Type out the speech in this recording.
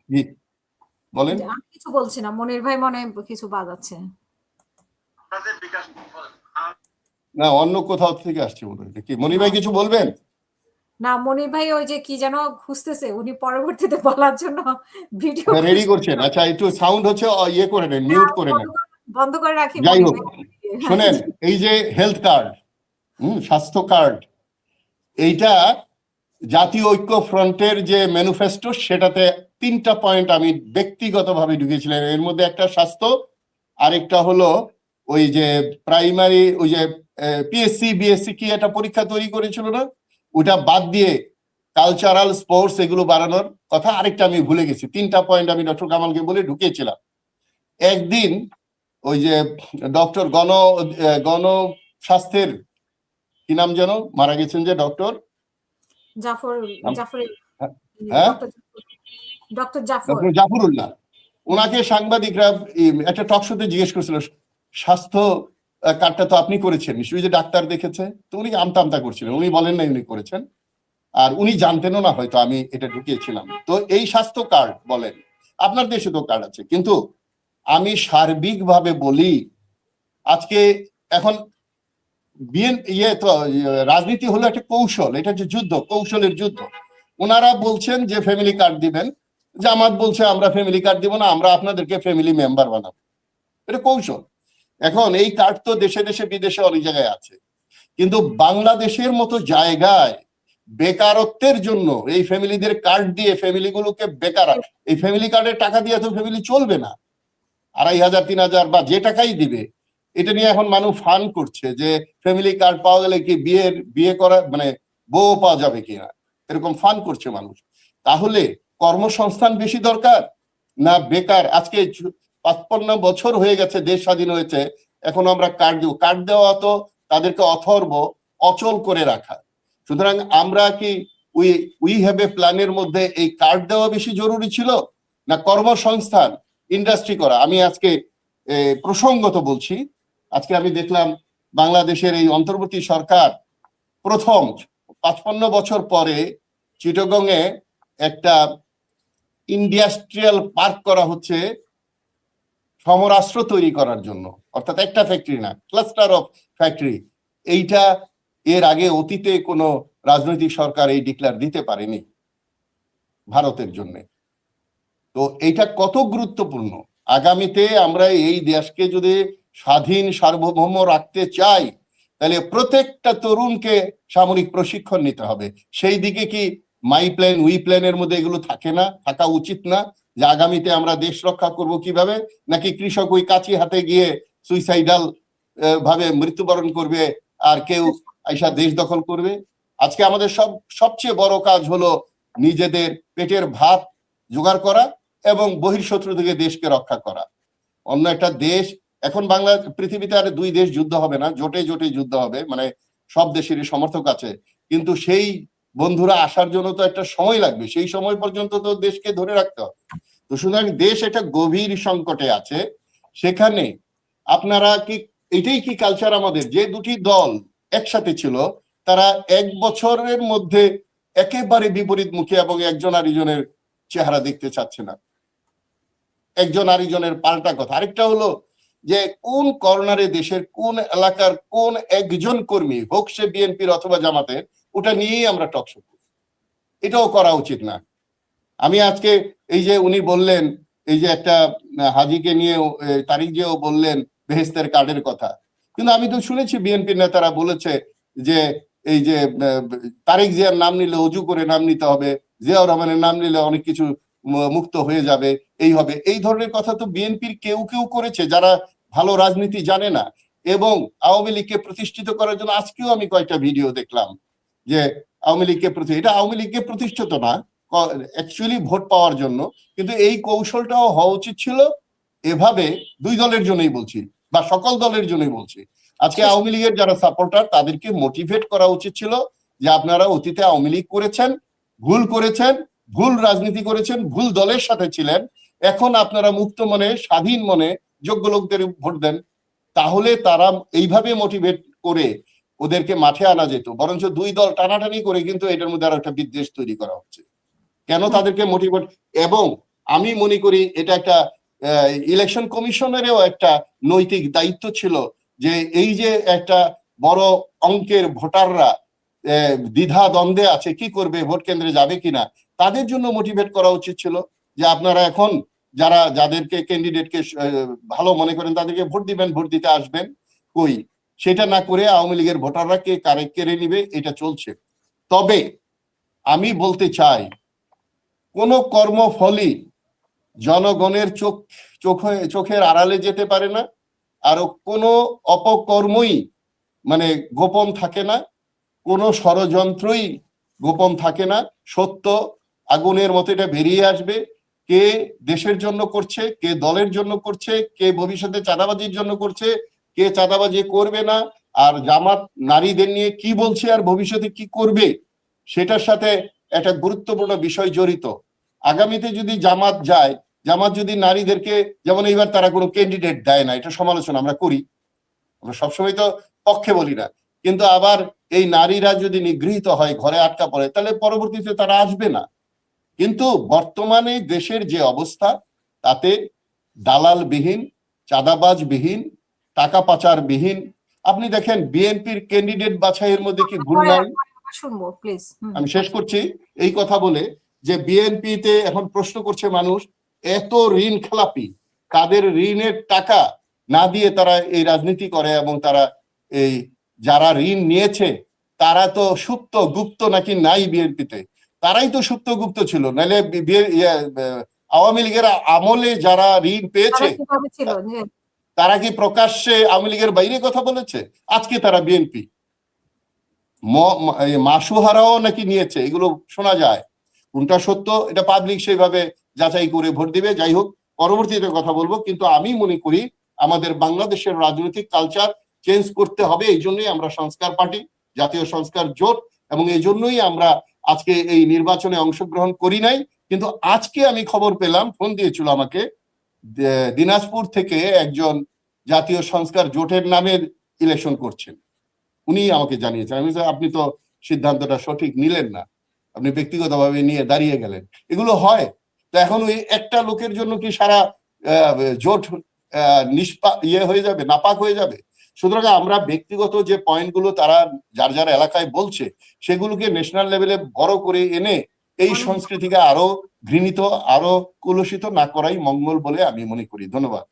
জি বলেন। আমি কিছু বলছি না, মনির ভাই মনে কিছু বাজাচ্ছে। না, অন্য কোথাও থেকে আসছে মনে হয়। কি মনির ভাই কিছু বলবেন? না, মনির ভাই ওই যে কি যেন খুঁজতেছে, উনি পরবর্তীতে বলার জন্য ভিডিও রেডি করছেন? আচ্ছা, একটু সাউন্ড হচ্ছে ইয়ে করে নেন, মিউট করে নেন। বন্ধ করে রাখি যাই মনির হোক, ভাই। শোনেন, এই যে হেলথ কার্ড, স্বাস্থ্য কার্ড, এইটা জাতীয় ঐক্য ফ্রন্টের যে ম্যানিফেস্টো, সেটাতে 3টা পয়েন্ট আমি ব্যক্তিগতভাবে ঢুকেছিলাম। এর মধ্যে একটা স্বাস্থ্য, আরেকটা হলো ওই যে প্রাইমারি, ওই যে পিএসসি বিএসসি কি একটা পরীক্ষা তৈরি করেছিল না, ওটা বাদ দিয়ে কালচারাল স্পোর্টস এগুলো বাড়ানোর কথা। আরেকটা আমি ভুলে গেছি। 3টা পয়েন্ট আমি ডক্টর কামালকে বলে ঢুকিয়েছিলাম। একদিন ওই যে ডক্টর গণ স্বাস্থ্যের কি নাম যেন, মারা গেছেন যে ডক্টর হ্যাঁ, ডক্টর জাফর, ডক্টর জাফরুল্লাহ, ওনাকে সাংবাদিকরা একটা টক শোতে জিজ্ঞেস করেছিল, স্বাস্থ্য কার্ডটা তো আপনি করেছেন নিশ্চয়ই, যে ডাক্তার দেখেছে? তো উনি আমতা আমতা করছিলেন, উনি বলেন নাই উনি করেছেন, আর উনি জানতেনও না হয়তো আমি এটা ঢুকিয়েছিলাম। তো এই স্বাস্থ্য কার্ড বলেন, আপনার দেশে তো কার্ড আছে, কিন্তু আমি সার্বিকভাবে বলি, আজকে এখন রাজনীতি হলো একটা কৌশল, এটা হচ্ছে যুদ্ধ, কৌশলের যুদ্ধ। ওনারা বলছেন যে ফ্যামিলি কার্ড দিবেন, জামাত বলছে আমরা ফ্যামিলি কার্ড দিব না, আমরা আপনাদেরকে ফ্যামিলি মেম্বার বানাবো। এটা কৌশল। এখন এই কার্ড তো দেশে দেশে বিদেশে অনেক জায়গায় আছে, কিন্তু বাংলাদেশের মতো জায়গায় বেকারত্বের জন্য এই ফ্যামিলিদের কার্ড দিয়ে ফ্যামিলিগুলোকে বেকার, এই ফ্যামিলি কার্ডের টাকা দিয়ে তো ফ্যামিলি চলবে না। 2,500 3,000 বা যে টাকাই দিবে, এটা নিয়ে এখন মানুষ ফান করছে যে ফ্যামিলি কার্ড পাওয়া গেলে কি বিয়ে করা মানে বউ পাওয়া যাবে কিনা, এরকম ফান করছে মানুষ। তাহলে কর্মসংস্থান বেশি দরকার না বেকার? আজকে 55 বছর হয়ে গেছে, দেশ স্বাধীন হয়েছে, এখন আমরা কার্ড দেব, কার্ড দেওয়া তো তাদেরকে অথর্ব, অচল করে রাখা। সুতরাং আমরা কি উই হ্যাভ এ প্ল্যানের মধ্যে এই কার্ড দেওয়া বেশি জরুরি ছিল না কর্মসংস্থান, ইন্ডাস্ট্রি করা? আমি আজকে প্রসঙ্গত বলছি, আজকে আমি দেখলাম বাংলাদেশের এই অন্তর্বর্তী সরকার প্রথম 55 বছর পরে চিটাগং এ একটা ইন্ডাস্ট্রিয়াল পার্ক করা হচ্ছে সমরাস্ত্র তৈরি করার জন্য, অর্থাৎ একটা ফ্যাক্টরি না, ক্লাস্টার অফ ফ্যাক্টরি। এইটা এর আগে অতীতে কোনো রাজনৈতিক সরকার এই ডিক্লেয়ার দিতে পারেনি ভারতের জন্য। তো এইটা কত গুরুত্বপূর্ণ। আগামীতে আমরা এই দেশকে যদি স্বাধীন সার্বভৌম রাখতে চাই, তাহলে প্রত্যেকটা তরুণকে সামরিক প্রশিক্ষণ নিতে হবে। সেই দিকে কি মাই প্ল্যান উই প্ল্যানের মধ্যে এগুলো থাকে না, থাকা উচিত না? যে আগামীতে আমরা দেশ রক্ষা করব কিভাবে, নাকি কৃষক ওই কাঁচি হাতে গিয়ে সুইসাইডাল ভাবে মৃত্যুবরণ করবে আর কেউ আইসা দেশ দখল করবে? আজকে আমাদের সবচেয়ে বড় কাজ হলো নিজেদের পেটের ভাত জোগাড় করা এবং বহির্শত্রু থেকে দেশকে রক্ষা করা। অন্য একটা দেশ, এখন পৃথিবীতে আর 2 দেশ যুদ্ধ হবে না, জোটে জোটে যুদ্ধ হবে, মানে সব দেশেরই সমর্থক আছে, কিন্তু সেই বন্ধুরা আসার জন্য তো একটা সময় লাগবে, সেই সময় পর্যন্ত তো দেশকে ধরে রাখতে হবে। তো সুতরাং দেশ একটা গভীর সংকটে আছে। সেখানে আপনারা কি, এটাই কি কালচার আমাদের, যে দুটি দল একসাথে ছিল তারা 1 বছরের মধ্যে একেবারে বিপরীতমুখী এবং একজন আরেকজনের চেহারা দেখতে চাচ্ছে না, একজন আরেকজনের পাল্টা কথা। আরেকটা হলো যে কোন কর্নারে দেশের কোন এলাকার কোন একজন কর্মী, হোক সে বিএনপির অথবা জামাতের, ওটা নিয়েই আমরা টকশো করি। এটাও করা উচিত না। আমি আজকে এই যে উনি বললেন, এই যে একটা হাজিকে নিয়ে তারিক জিয়াও বললেন বেহেস্তের কার্ডের কথা, কিন্তু আমি তো শুনেছি বিএনপির নেতারা বলেছে যে এই যে তারিক জিয়ার নাম নিলে অজু করে নাম নিতে হবে, জিয়াউর রহমানের নাম নিলে অনেক কিছু মুক্ত হয়ে যাবে, এই হবে, এই ধরনের কথা তো বিএনপির কেউ কেউ করেছে যারা ভালো রাজনীতি জানে না। এবং আওয়ামী লীগকে প্রতিষ্ঠিত করার জন্য আজকেও আমি কয়েকটা ভিডিও দেখলাম যে আওয়ামী লীগকে এটা আওয়ামী লীগকে প্রতিষ্ঠিত না, অ্যাকচুয়ালি ভোট পাওয়ার জন্য। কিন্তু এই কৌশলটাও হওয়া উচিত ছিল এভাবে, 2 দলের জন্যই বলছি বা সকল দলের জন্যই বলছি। আজকে আওয়ামী লীগের যারা সাপোর্টার তাদেরকে মোটিভেট করা উচিত ছিল যে আপনারা অতীতে আওয়ামী লীগ করেছেন, ভুল করেছেন, ভুল রাজনীতি করেছেন, ভুল দলের সাথে ছিলেন, এখন আপনারা মুক্ত মনে স্বাধীন মনে যোগ্য লোকদের ভোট দেন। তাহলে তারা এইভাবে মোটিভেট করে ওদেরকে মাঠে আনা যেত। বরঞ্চ 2 দল টানাটানি করে কিন্তু এটার মধ্যে আরো একটা বিদ্বেষ তৈরি করা হচ্ছে। কেন তাদেরকে মোটিভেট? এবং আমি মনে করি এটা একটা ইলেকশন কমিশনেরও একটা নৈতিক দায়িত্ব ছিল যে এই যে একটা বড় অঙ্কের ভোটাররা দ্বিধা দ্বন্দ্বে আছে, কি করবে, ভোট কেন্দ্রে যাবে কিনা, তাদের জন্য মোটিভেট করা উচিত ছিল যে আপনারা এখন যাদেরকে ক্যান্ডিডেটকে ভালো মনে করেন তাদেরকে ভোট দিবেন, ভোট দিতে আসবেন। কই সেটা না করে আওয়ামী লীগের ভোটাররা কে কারে কেড়ে নিবে এটা চলছে। তবে আমি বলতে চাই কোন কর্মফলই জনগণের চোখের আড়ালে যেতে পারে না, আর কোনো অপকর্মই মানে গোপন থাকে না, কোনো ষড়যন্ত্রই গোপন থাকে না। সত্য আগুনের মতো এটা বেরিয়ে আসবে। কে দেশের জন্য করছে, কে দলের জন্য করছে, কে ভবিষ্যতে চাঁদাবাজির জন্য করছে, কে চাঁদাবাজি করবে না, আর জামাত নারীদের নিয়ে কি বলছে আর ভবিষ্যতে কি করবে সেটার সাথে একটা গুরুত্বপূর্ণ বিষয় জড়িত। আগামীতে যদি জামাত যায়, জামাত যদি নারীদেরকে, যেমন এইবার তারা কোনো ক্যান্ডিডেট দেয় না, এটা সমালোচনা আমরা করি, আমরা সবসময় তো পক্ষে বলি না, কিন্তু আবার এই নারীরা যদি নিগৃহীত হয়, ঘরে আটকা পড়ে, তাহলে পরবর্তীতে তারা আসবে না। কিন্তু বর্তমানে দেশের যে অবস্থা, তাতে দালালবিহীন, চাঁদাবাজবিহীন, টাকা পাচারবিহীন, আপনি দেখেন বিএনপির ক্যান্ডিডেট বাছাইয়ের মধ্যে কি ভুল নাই? শুনবো প্লিজ। আমি শেষ করছি এই কথা বলে যে বিএনপিতে এখন প্রশ্ন করছে মানুষ, এত ঋণ খেলাপি, তাদের ঋণের টাকা না দিয়ে তারা এই রাজনীতি করে, এবং তারা এই যারা ঋণ নিয়েছে তারা তো সুপ্ত গুপ্ত নাকি নাই বিএনপিতে, তারাই তো সুপ্ত গুপ্ত ছিল, নাহলে আওয়ামী লীগের আমলে যারা ঋণ পেয়েছে তারা কি প্রকাশ্যে আওয়ামী লীগের বাইরে কথা বলেছে? আজকে তারা বিএনপি। মাসুহারাও নাকি নিয়েছে, এগুলো শোনা যায়। কোনটা সত্য এটা পাবলিক সেইভাবে যাচাই করে ভোট দিবে। যাই হোক, পরবর্তীতে কথা বলবো। কিন্তু আমি মনে করি আমাদের বাংলাদেশের রাজনৈতিক কালচার চেঞ্জ করতে হবে। এই জন্যই আমরা সংস্কার পার্টি, জাতীয় সংস্কার জোট, এবং এই জন্যই আমরা আজকে এই নির্বাচনে অংশগ্রহণ করি নাই। কিন্তু আজকে আমি খবর পেলাম, ফোন দিয়েছিল আমাকে দিনাজপুর থেকে একজন জাতীয় সংস্কার জোটের নামের ইলেকশন করছেন, উনি আমাকে জানিয়েছেন। আমি আপনি তো সিদ্ধান্তটা সঠিক নিলেন না, আপনি ব্যক্তিগতভাবে নিয়ে দাঁড়িয়ে গেলেন। এগুলো হয়। তো এখন ওই একটা লোকের জন্য কি সারা জোট হয়ে যাবে, নাপাক হয়ে যাবে? সুতরাং আমরা ব্যক্তিগত যে পয়েন্টগুলো তারা যার যার এলাকায় বলছে, সেগুলোকে ন্যাশনাল লেভেলে বড় করে এনে এই সংস্কৃতিকে আরো ঘৃণিত, আরো কলুষিত না করাই মঙ্গল বলে আমি মনে করি। ধন্যবাদ।